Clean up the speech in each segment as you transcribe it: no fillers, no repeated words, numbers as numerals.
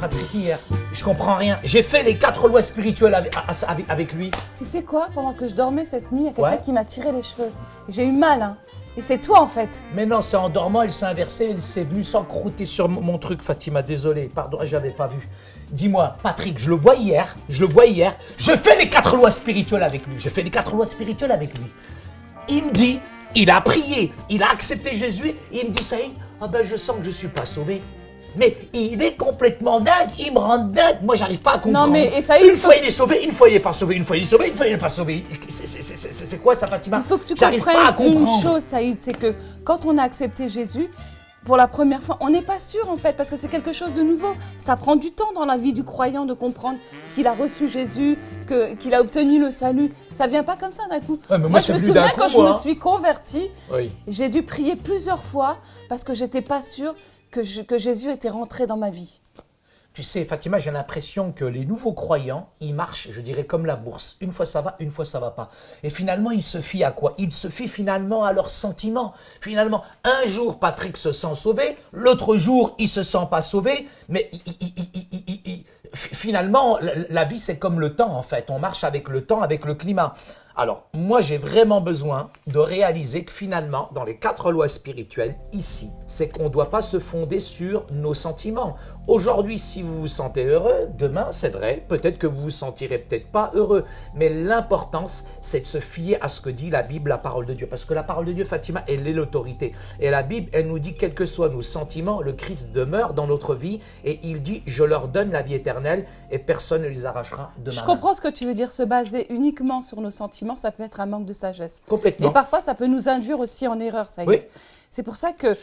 Patrick hier. Je comprends rien. J'ai fait les 4 lois spirituelles avec lui. Tu sais quoi? Pendant que je dormais cette nuit, il y a quelqu'un Ouais. qui m'a tiré les cheveux. J'ai eu mal, hein. Et c'est toi, en fait. Mais non, c'est en dormant, il s'est inversé, il s'est venu s'encrouter sur mon truc, Fatima. Désolé, pardon, je l'avais pas vu. Dis-moi, Patrick, je le vois hier. Je fais les 4 lois spirituelles avec lui. Il me dit, il a prié, il a accepté Jésus, et il me dit, ça y est, je sens que je suis pas sauvé. Mais il est complètement dingue, il me rend dingue. Moi, j'arrive pas à comprendre. Non, mais et ça y est, une fois il est sauvé, une fois il est pas sauvé, une fois il est sauvé, une fois il est pas sauvé. C'est quoi ça, Fatima? Il faut que tu J'arrive pas à comprennes une comprendre. chose, Saïd, c'est que quand on a accepté Jésus, pour la première fois, on n'est pas sûr en fait, parce que c'est quelque chose de nouveau. Ça prend du temps dans la vie du croyant de comprendre qu'il a reçu Jésus, qu'il a obtenu le salut. Ça vient pas comme ça d'un coup. Ouais, mais moi, c'est je me venu d'un souviens coup, quand je moi, me hein. suis convertie, Oui. j'ai dû prier plusieurs fois parce que j'étais pas sûre que Jésus était rentré dans ma vie. Tu sais, Fatima, j'ai l'impression que les nouveaux croyants, ils marchent, je dirais, comme la bourse. Une fois ça va, une fois ça va pas. Et finalement, ils se fient à quoi? Ils se fient finalement à leurs sentiments. Finalement, un jour, Patrick se sent sauvé, l'autre jour, il se sent pas sauvé, mais finalement, la vie, c'est comme le temps, en fait. On marche avec le temps, avec le climat. Alors, moi, j'ai vraiment besoin de réaliser que finalement, dans les 4 lois spirituelles, ici, c'est qu'on ne doit pas se fonder sur nos sentiments. Aujourd'hui, si vous vous sentez heureux, demain, c'est vrai, peut-être que vous vous sentirez peut-être pas heureux. Mais l'importance, c'est de se fier à ce que dit la Bible, la parole de Dieu. Parce que la parole de Dieu, Fatima, elle est l'autorité. Et la Bible, elle nous dit, quels que soient nos sentiments, le Christ demeure dans notre vie. Et il dit, je leur donne la vie éternelle et personne ne les arrachera de ma Je main. comprends ce que tu veux dire, se baser uniquement sur nos sentiments, ça peut être un manque de sagesse. Complètement. Et parfois, ça peut nous induire aussi en erreur, Saïd. Oui. C'est pour ça que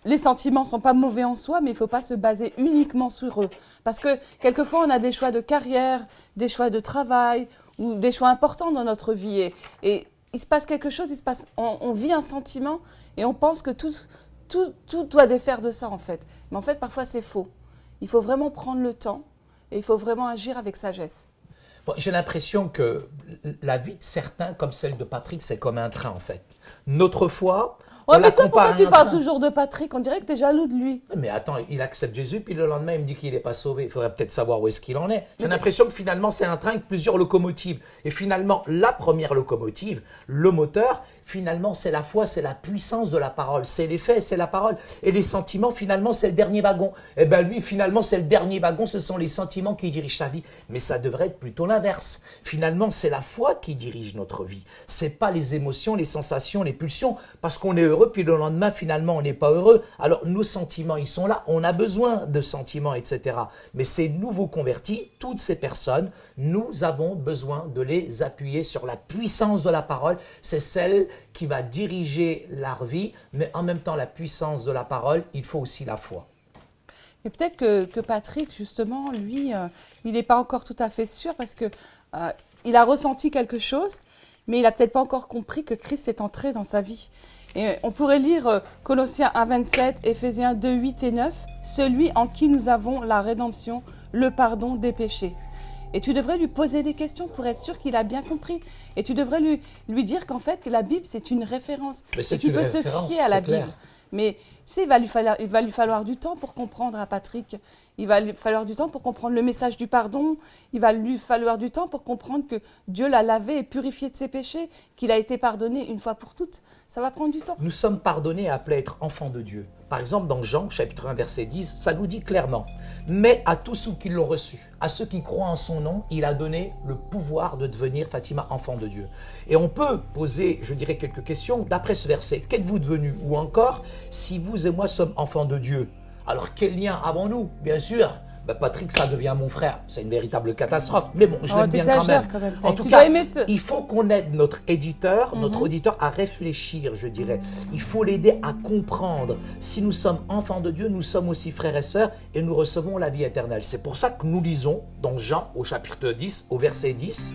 les sentiments ne sont pas mauvais en soi, mais il ne faut pas se baser uniquement sur eux. Parce que quelquefois, on a des choix de carrière, des choix de travail, ou des choix importants dans notre vie. Et il se passe quelque chose, on vit un sentiment, et on pense que tout doit défaire de ça, en fait. Mais en fait, parfois, c'est faux. Il faut vraiment prendre le temps, et il faut vraiment agir avec sagesse. Bon, j'ai l'impression que la vie de certains, comme celle de Patrick, c'est comme un train en fait. Notre foi, Ouais, on la mais toi, compare pourquoi à tu un parles train. toujours de Patrick? On dirait que tu es jaloux de lui. Mais attends, il accepte Jésus, puis le lendemain, il me dit qu'il n'est pas sauvé. Il faudrait peut-être savoir où est-ce qu'il en est. J'ai l'impression que finalement, c'est un train avec plusieurs locomotives. Et finalement, la première locomotive, le moteur, finalement, c'est la foi, c'est la puissance de la parole. C'est les faits, c'est la parole. Et les sentiments, finalement, c'est le dernier wagon. Et bien lui, finalement, c'est le dernier wagon, ce sont les sentiments qui dirigent sa vie. Mais ça devrait être plutôt l'inverse. Finalement, c'est la foi qui dirige notre vie. C'est pas les émotions, les sensations, les pulsions. Parce qu'on est heureux, puis le lendemain, finalement, on n'est pas heureux. Alors, nos sentiments, ils sont là. On a besoin de sentiments, etc. Mais ces nouveaux convertis, toutes ces personnes, nous avons besoin de les appuyer sur la puissance de la parole. C'est celle qui va diriger leur vie. Mais en même temps, la puissance de la parole, il faut aussi la foi. Et peut-être que Patrick, justement, lui, il n'est pas encore tout à fait sûr parce que il a ressenti quelque chose, mais il n'a peut-être pas encore compris que Christ est entré dans sa vie. Et on pourrait lire Colossiens 1, 27, Éphésiens 2, 8 et 9, « Celui en qui nous avons la rédemption, le pardon des péchés. » Et tu devrais lui poser des questions pour être sûr qu'il a bien compris. Et tu devrais lui dire qu'en fait, que la Bible, c'est une référence. Mais c'est et tu une peux se référence, fier à la c'est clair. Bible. Mais tu sais, il va lui falloir du temps pour comprendre à Patrick. Il va lui falloir du temps pour comprendre le message du pardon. Il va lui falloir du temps pour comprendre que Dieu l'a lavé et purifié de ses péchés, qu'il a été pardonné une fois pour toutes. Ça va prendre du temps. Nous sommes pardonnés et appelés à être enfants de Dieu. Par exemple, dans Jean, chapitre 1, verset 10, ça nous dit clairement « Mais à tous ceux qui l'ont reçu, à ceux qui croient en son nom, il a donné le pouvoir de devenir, Fatima, enfant de Dieu. » Et on peut poser, je dirais, quelques questions d'après ce verset. Qu'êtes-vous devenus? Ou encore, si vous et moi sommes enfants de Dieu, alors quel lien avons-nous? Bien sûr, Patrick, ça devient mon frère. C'est une véritable catastrophe. Mais bon, je l'aime bien quand même. En tout cas, il faut qu'on aide notre éditeur, notre auditeur à réfléchir, je dirais. Il faut l'aider à comprendre. Si nous sommes enfants de Dieu, nous sommes aussi frères et sœurs et nous recevons la vie éternelle. C'est pour ça que nous lisons dans Jean, au chapitre 10, au verset 10,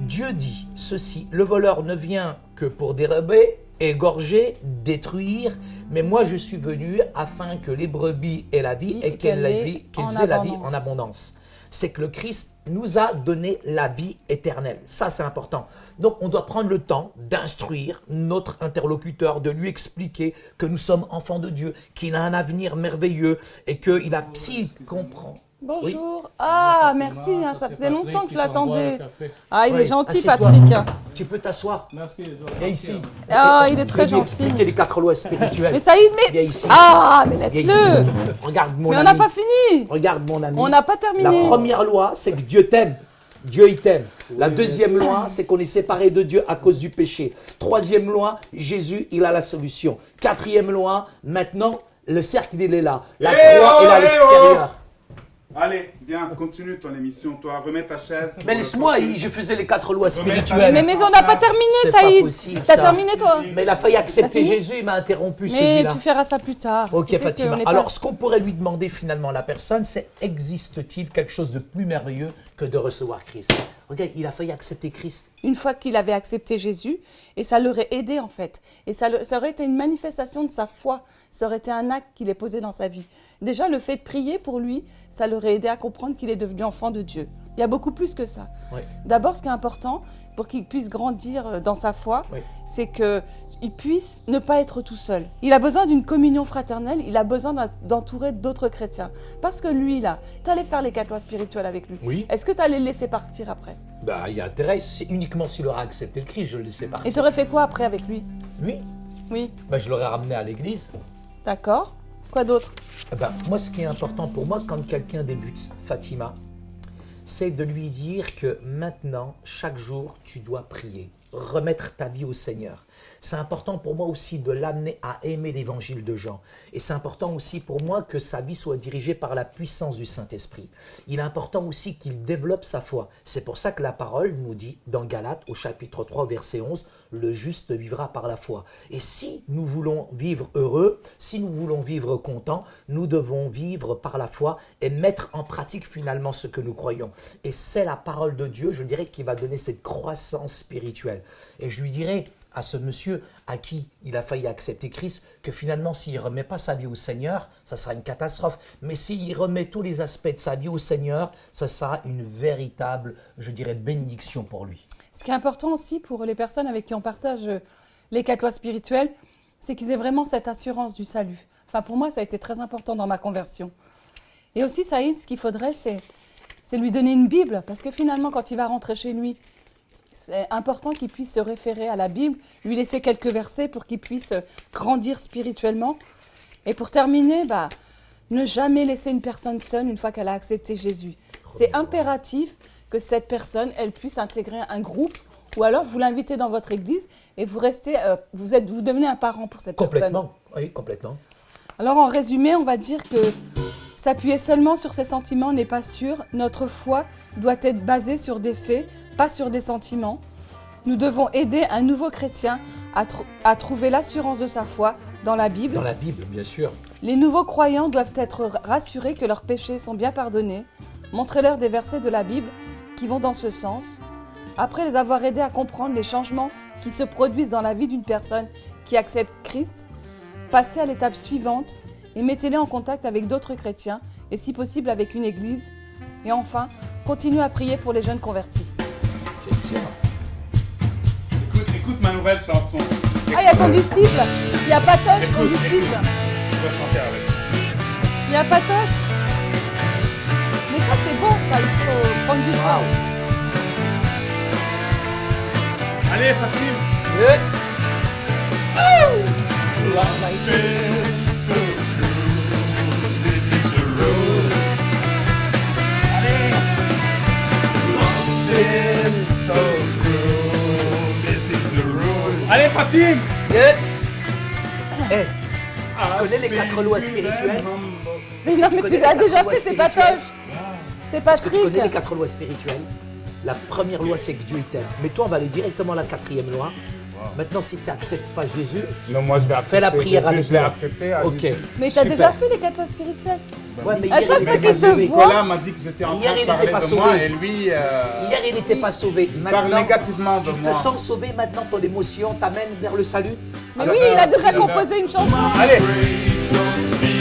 Dieu dit ceci, le voleur ne vient que pour dérober, égorger, détruire, mais moi je suis venu afin que les brebis aient la vie et qu'ils aient la vie en abondance. C'est que le Christ nous a donné la vie éternelle. Ça, c'est important. Donc, on doit prendre le temps d'instruire notre interlocuteur, de lui expliquer que nous sommes enfants de Dieu, qu'il a un avenir merveilleux et qu'il a, s'il comprend, Bonjour. Ah, merci, hein, ça faisait longtemps que je l'attendais. Ah, il Oui, est gentil, assieds-toi. Patrick. Tu peux t'asseoir. Merci. Viens ici. Ah, il est très Je vais lui gentil. expliquer les 4 lois spirituelles. Mais ça y est, mais... Viens ici. Ah, mais Viens laisse-le. ici. Regarde mon Mais on ami. n'a pas fini. Regarde mon ami. On n'a pas La terminé. première loi, c'est que Dieu t'aime. Dieu, il t'aime. La deuxième loi, c'est qu'on est séparé de Dieu à cause du péché. Troisième loi, Jésus, il a la solution. Quatrième loi, maintenant, le cercle, il est là. La croix est là à l'extérieur. Allez, viens, continue ton émission. Toi, remets ta chaise. Mais laisse-moi, je faisais les 4 lois Mais, spirituelles. mais on n'a pas terminé, C'est pas Saïd. possible, T'as ça. terminé, toi? Mais il a failli accepter fini Jésus, il m'a interrompu Mais celui-là. tu feras ça plus tard. Ok Tu sais Fatima, qu'on est pas- alors ce qu'on pourrait lui demander finalement à la personne, c'est existe-t-il quelque chose de plus merveilleux que de recevoir Christ? Regarde, il a failli accepter Christ. Une fois qu'il avait accepté Jésus, et ça l'aurait aidé en fait. Et ça aurait été une manifestation de sa foi. Ça aurait été un acte qu'il ait posé dans sa vie. Déjà, le fait de prier pour lui, ça l'aurait aidé à comprendre qu'il est devenu enfant de Dieu. Il y a beaucoup plus que ça. Oui. D'abord, ce qui est important pour qu'il puisse grandir dans sa foi, Oui. c'est qu'il puisse ne pas être tout seul. Il a besoin d'une communion fraternelle, il a besoin d'entourer d'autres chrétiens. Parce que lui, là, tu allais faire les 4 lois spirituelles avec lui. Oui. Est-ce que tu allais le laisser partir après? Bah, il y a intérêt, c'est uniquement s'il aura accepté le Christ, je le laissais Et partir. tu aurais fait quoi après avec lui? Lui, Oui, bah, je l'aurais ramené à l'église. d'accord. Quoi d'autre? Eh ben, moi, ce qui est important pour moi, quand quelqu'un débute, Fatima, c'est de lui dire que maintenant, chaque jour, tu dois prier, remettre ta vie au Seigneur. C'est important pour moi aussi de l'amener à aimer l'évangile de Jean. Et c'est important aussi pour moi que sa vie soit dirigée par la puissance du Saint-Esprit. Il est important aussi qu'il développe sa foi. C'est pour ça que la parole nous dit dans Galates au chapitre 3 verset 11, le juste vivra par la foi. Et si nous voulons vivre heureux, si nous voulons vivre contents, nous devons vivre par la foi et mettre en pratique finalement ce que nous croyons. Et c'est la parole de Dieu, je dirais, qui va donner cette croissance spirituelle. Et je lui dirais à ce monsieur à qui il a failli accepter Christ, que finalement, s'il ne remet pas sa vie au Seigneur, ça sera une catastrophe. Mais s'il remet tous les aspects de sa vie au Seigneur, ça sera une véritable, je dirais, bénédiction pour lui. Ce qui est important aussi pour les personnes avec qui on partage les 4 lois spirituelles, c'est qu'ils aient vraiment cette assurance du salut. Enfin, pour moi, ça a été très important dans ma conversion. Et aussi, Saïd, ce qu'il faudrait, c'est lui donner une Bible, parce que finalement, quand il va rentrer chez lui, c'est important qu'il puisse se référer à la Bible, lui laisser quelques versets pour qu'il puisse grandir spirituellement. Et pour terminer, ne jamais laisser une personne seule une fois qu'elle a accepté Jésus. C'est impératif que cette personne, elle puisse intégrer un groupe, ou alors vous l'invitez dans votre église et vous restez, vous devenez un parent pour cette personne. Complètement, oui, complètement. Alors en résumé, on va dire que s'appuyer seulement sur ses sentiments n'est pas sûr. Notre foi doit être basée sur des faits, pas sur des sentiments. Nous devons aider un nouveau chrétien à trouver l'assurance de sa foi dans la Bible. Dans la Bible, bien sûr. Les nouveaux croyants doivent être rassurés que leurs péchés sont bien pardonnés. Montrez-leur des versets de la Bible qui vont dans ce sens. Après les avoir aidés à comprendre les changements qui se produisent dans la vie d'une personne qui accepte Christ, passez à l'étape suivante et mettez-les en contact avec d'autres chrétiens et si possible avec une église. Et enfin, continuez à prier pour les jeunes convertis. C'est excellent. Écoute ma nouvelle chanson. Ah, il y a ton disciple. Il y a Patoche, ton Écoute, disciple. Tu vas chanter avec. Il y a Patoche. Mais ça, c'est bon, ça. Il faut prendre du temps. Allez, Fatim. Yes. Life is so cruel. This is the road. Allez. Life is so cruel. This is the road. Allez, Fatim. Yes. Eh, tu connais les 4 lois spirituelles? Mais non, mais tu l'as déjà fait, c'est Patoche. C'est Est-ce que tu connais les Patrick. 4 lois spirituelles? La première loi, c'est que Dieu t'aime. Mais toi, on va aller directement à la 4e loi. Maintenant, si tu n'acceptes pas Jésus, Non, moi je vais accepter. fais la prière Jésus, avec je l'ai moi. accepté. Ok. Mais t'as Super. déjà fait les 4 lois spirituelles. Ouais, mais À hier, chaque il fois n'était qu'il pas te sauvé. voit- Nicolas m'a dit que vous étiez en Hier, train il de parler n'était pas de moi sauvé. et lui... Hier, il n'était pas sauvé. parle Maintenant, négativement de tu moi. te sens sauvé maintenant, ton émotion t'amène vers le salut. Mais Alors, oui, il a déjà alors, composé une chanson. Allez. Praise don't be